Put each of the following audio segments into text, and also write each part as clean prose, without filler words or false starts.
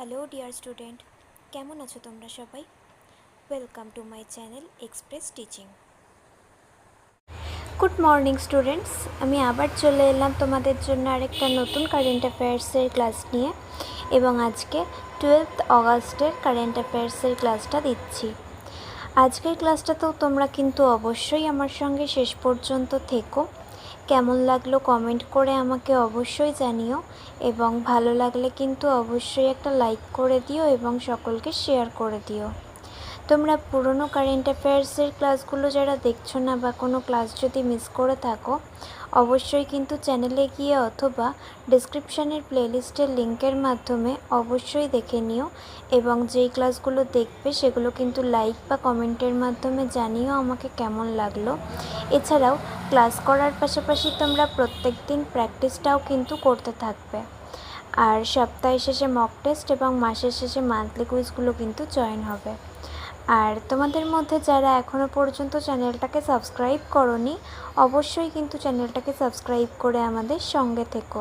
Hello dear student, কেমন আছো তোমরা সবাই? Welcome to my channel express teaching. Good morning students, আমি আবার চলে এলাম তোমাদের জন্য আরেকটা নতুন কারেন্ট অ্যাফেয়ার্সের ক্লাস নিয়ে, এবং আজকে 12th অগাস্টের কারেন্ট অ্যাফেয়ার্সের ক্লাসটা দিচ্ছি। আজকের ক্লাসটাতেও তোমরা কিন্তু অবশ্যই আমার সঙ্গে শেষ পর্যন্ত থেকো। কেমন লাগলো কমেন্ট করে আমাকে অবশ্যই জানিও, এবং ভালো লাগলে কিন্তু অবশ্যই একটা লাইক করে দিও এবং সকলকে শেয়ার করে দিও। তোমরা পুরনো কারেন্ট অ্যাফেয়ার্সের ক্লাসগুলো যারা দেখছো না, বা কোনো ক্লাস যদি মিস করে থাকো, অবশ্যই কিন্তু চ্যানেলে গিয়ে অথবা ডেসক্রিপশানের প্লেলিস্টের লিঙ্কের মাধ্যমে অবশ্যই দেখে নিও, এবং যেই ক্লাসগুলো দেখবে সেগুলো কিন্তু লাইক বা কমেন্টের মাধ্যমে জানিও আমাকে কেমন লাগলো। এছাড়াও ক্লাস করার পাশাপাশি তোমরা প্রত্যেক দিন প্র্যাকটিসটাও কিন্তু করতে থাকবে, আর সপ্তাহের শেষে মক টেস্ট এবং মাসের শেষে মান্থলি কুইজগুলো কিন্তু জয়েন হবে। আর তোমাদের মধ্যে যারা এখনও পর্যন্ত চ্যানেলটাকে সাবস্ক্রাইব করোনি, অবশ্যই কিন্তু চ্যানেলটাকে সাবস্ক্রাইব করে আমাদের সঙ্গে থেকো।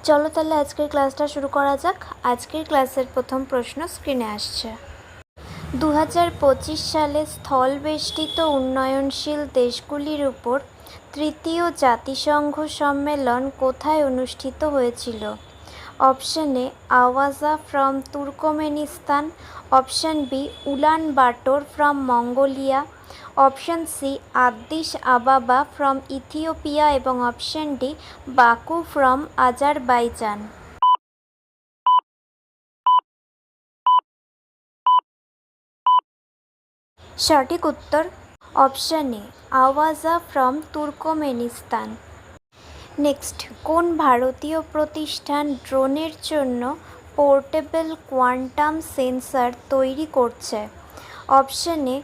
চলো তাহলে আজকের ক্লাসটা শুরু করা যাক। আজকের ক্লাসের প্রথম প্রশ্ন স্ক্রিনে আসছে। 2025 সালে স্থলবেষ্টিত উন্নয়নশীল দেশগুলির উপর তৃতীয় জাতিসংঘ সম্মেলন কোথায় অনুষ্ঠিত হয়েছিল? Option A Awaza from Turkmenistan, option B Ulan Bator from Mongolia, option C Addis Ababa from Ethiopia এবং option D Baku from Azerbaijan. সঠিক উত্তর option A Awaza from Turkmenistan. Next, কোন ভারতীয় প্রতিষ্ঠান ড্রোনের জন্য পোর্টেবল কোয়ান্টাম সেন্সর তৈরি করছে? Option A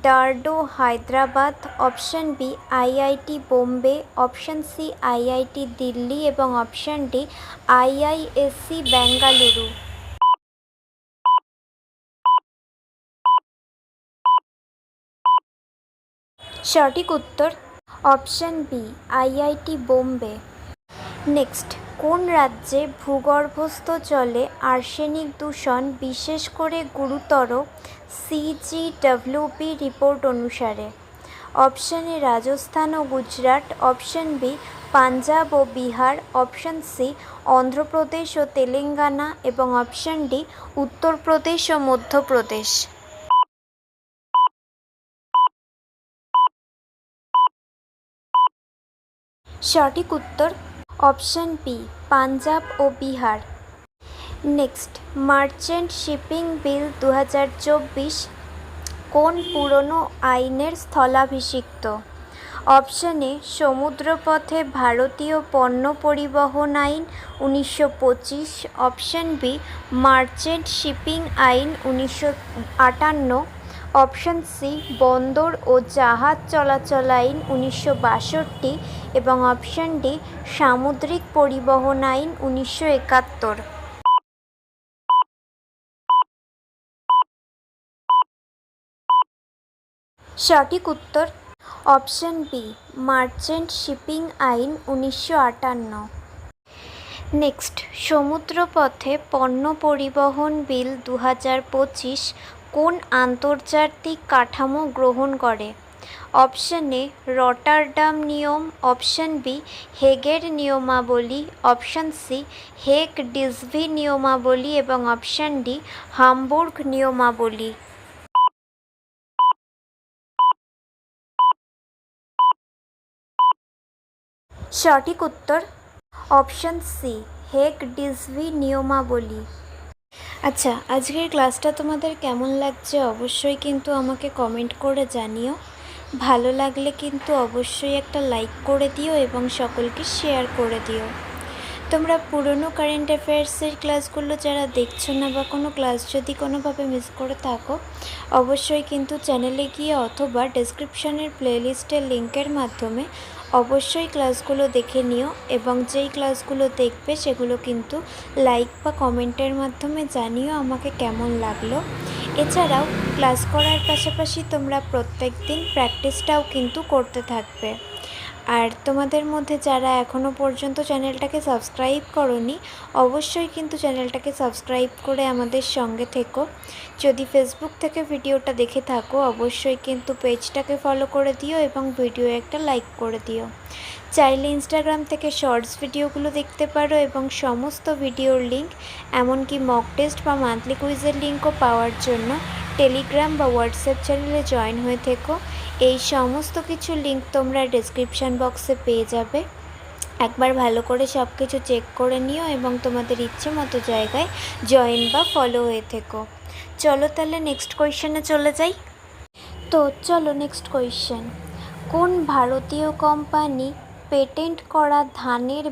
DRDO Hyderabad, option B IIT Bombay, option C IIT Delhi এবং অপশন ডি আইআইএসসি বেঙ্গালুরু। সঠিক উত্তর option B IIT Bombay. Next, কোন রাজ্যে ভূগর্ভস্থ জলে আর্সেনিক দূষণ বিশেষ করে গুরুতর সিজিডব্লিউপি রিপোর্ট অনুসারে? অপশন এ রাজস্থান ও গুজরাট, অপশন বি পাঞ্জাব ও বিহার, অপশন সি অন্ধ্রপ্রদেশ ও তেলেঙ্গানা এবং অপশন ডি উত্তরপ্রদেশ ও মধ্যপ্রদেশ। সঠিক উত্তর অপশন বি পাঞ্জাব ও বিহার। নেক্সট, মার্চেন্ট শিপিং বিল 2024 কোন পুরনো আইনের স্থলাভিষিক্ত? অপশন এ সমুদ্রপথে ভারতীয় পণ্য পরিবহন আইন 1925, অপশন বি মার্চেন্ট শিপিং আইন 1958, অপশন সি বন্দর ও জাহাজ চলাচল আইন 1962 এবং অপশন ডি সামুদ্রিক পরিবহন আইন 1971। সঠিক উত্তর অপশন বি মার্চেন্ট শিপিং আইন 1958। নেক্সট, সমুদ্রপথে পণ্য পরিবহন বিল 2025 কোন আন্তর্জাতিক কাঠামো গ্রহণ করে? অপশন এ রটারডাম নিয়ম, অপশন বি হেগের নিয়মাবলী, অপশন সি হেগ ডিসভি নিয়মাবলী এবং অপশন ডি হামবুর্গ নিয়মাবলী। সঠিক উত্তর অপশন সি হেগ ডিসভি নিয়মাবলী। আচ্ছা, আজকের ক্লাসটা তোমাদের কেমন লাগছে অবশ্যই কিন্তু আমাকে কমেন্ট করে জানিও। ভালো লাগলে কিন্তু অবশ্যই একটা লাইক করে দিও এবং সকলকে শেয়ার করে দিও। তোমরা পুরনো কারেন্ট অ্যাফেয়ার্সের ক্লাসগুলো যারা দেখছো না, বা কোনো ক্লাস যদি কোনোভাবে মিস করে থাকো, অবশ্যই কিন্তু চ্যানেলে গিয়ে অথবা ডেসক্রিপশানের প্লেলিস্টের লিঙ্কের মাধ্যমে অবশ্যই ক্লাসগুলো দেখে নিও, এবং যেই ক্লাসগুলো দেখবে সেগুলো কিন্তু লাইক বা কমেন্টের মাধ্যমে জানিও আমাকে কেমন লাগলো। এছাড়াও ক্লাস করার পাশাপাশি তোমরা প্রত্যেক দিন প্র্যাকটিসটাও কিন্তু করতে থাকবে। আর তোমাদের মধ্যে যারা এখনও পর্যন্ত চ্যানেলটাকে সাবস্ক্রাইব করোনি, অবশ্যই কিন্তু চ্যানেলটাকে সাবস্ক্রাইব করে আমাদের সঙ্গে থেকো। যদি ফেসবুক থেকে ভিডিওটা দেখে থাকো, অবশ্যই কিন্তু পেজটাকে ফলো করে দিও এবং ভিডিও একটা লাইক করে দিও। চাইলে ইনস্টাগ্রাম থেকে শর্টস ভিডিওগুলো দেখতে পারো এবং সমস্ত ভিডিওর লিঙ্ক, এমনকি মক টেস্ট বা মান্থলি কুইজের লিঙ্কও পাওয়ার জন্য টেলিগ্রাম বা হোয়াটসঅ্যাপ চ্যানেলে জয়েন হয়ে থেকো। এই সমস্ত কিছু লিঙ্ক তোমরা ডেসক্রিপশান বক্সে পেয়ে যাবে। একবার ভালো করে সব কিছু চেক করে নিও এবং তোমাদের ইচ্ছে মতো জায়গায় জয়েন বা ফলো হয়ে থেকো। চলো তাহলে নেক্সট কোয়েশ্চেনে চলে যাই। তো চলো নেক্সট কোয়েশ্চেন। কোন ভারতীয় কোম্পানি পেটেন্ট করা ধানের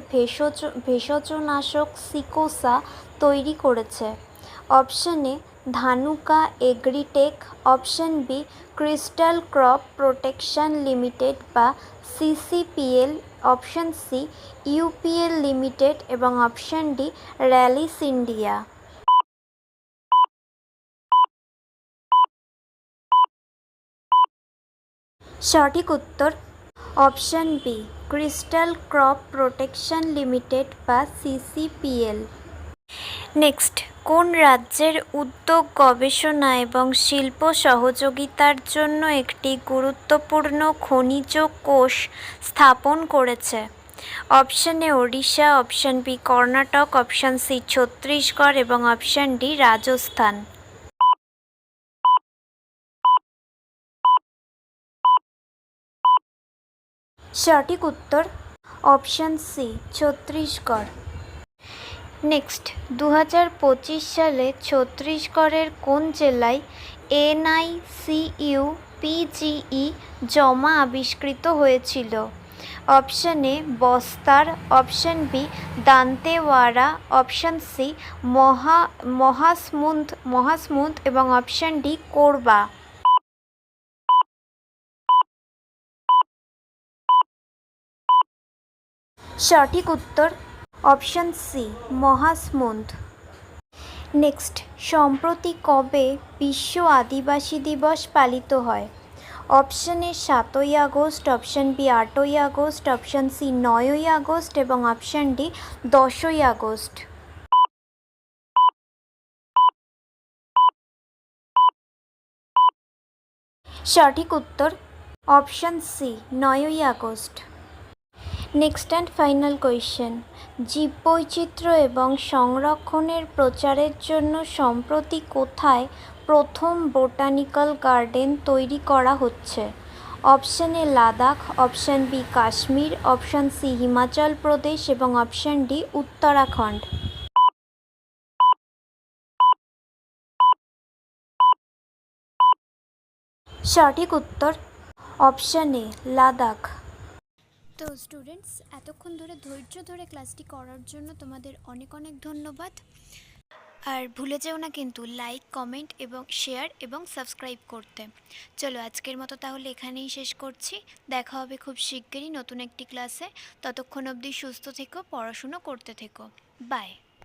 ভেষজনাশক সিকোসা তৈরি করেছে? Option A Dhanuka Agritech, option B Crystal Crop Protection Limited বা CCPL, option C UPL Limited এবং অপশান ডি র্যালিস ইন্ডিয়া। সঠিক উত্তর option B Crystal Crop Protection Limited বা সিসিপিএল। নেক্সট, কোন রাজ্যের উদ্যোগ গবেষণা এবং শিল্প সহযোগিতার জন্য একটি গুরুত্বপূর্ণ খনিজ কোষ স্থাপন করেছে? Option A Odisha, option B Karnataka, option C Chhattisgarh এবং অপশান ডি রাজস্থান। সঠিক উত্তর অপশান সি ছত্তিশগড়। নেক্সট, 2025 সালে ছত্তিশগড়ের কোন জেলায় NICU-PGE জমা আবিষ্কৃত হয়েছিল? Option A Bastar, option B Dantewada, option C Mahasamund এবং অপশান ডি কোরবা। সঠিক উত্তর অপশান সি মহাসমুন্দ। নেক্সট, সম্প্রতি কবে বিশ্ব আদিবাসী দিবস পালিত হয়? অপশান এ 7ই আগস্ট, অপশান বি 8ই আগস্ট, অপশান সি 9ই আগস্ট এবং অপশান ডি 10ই আগস্ট। সঠিক উত্তর অপশান সি 9ই August. Next and final question. জীববৈচিত্র্য এবং সংরক্ষণের প্রচারের জন্য সম্প্রতি কোথায় প্রথম বোটানিক্যাল গার্ডেন তৈরি করা হচ্ছে? Option A Ladakh, option B Kashmir, option C Himachal Pradesh এবং অপশান ডি উত্তরাখণ্ড। সঠিক উত্তর অপশান এ লাদাখ। তো স্টুডেন্টস, এতক্ষণ ধরে ধৈর্য ধরে ক্লাসটি করার জন্য তোমাদের অনেক অনেক ধন্যবাদ। আর ভুলে যেও না কিন্তু লাইক, কমেন্ট এবং শেয়ার এবং সাবস্ক্রাইব করতে। চলো আজকের মতো তাহলে এখানেই শেষ করছি। দেখা হবে খুব শিগগিরই নতুন একটি ক্লাসে। ততক্ষণ অবধি সুস্থ থেকো, পড়াশুনো করতে থেকো। বাই।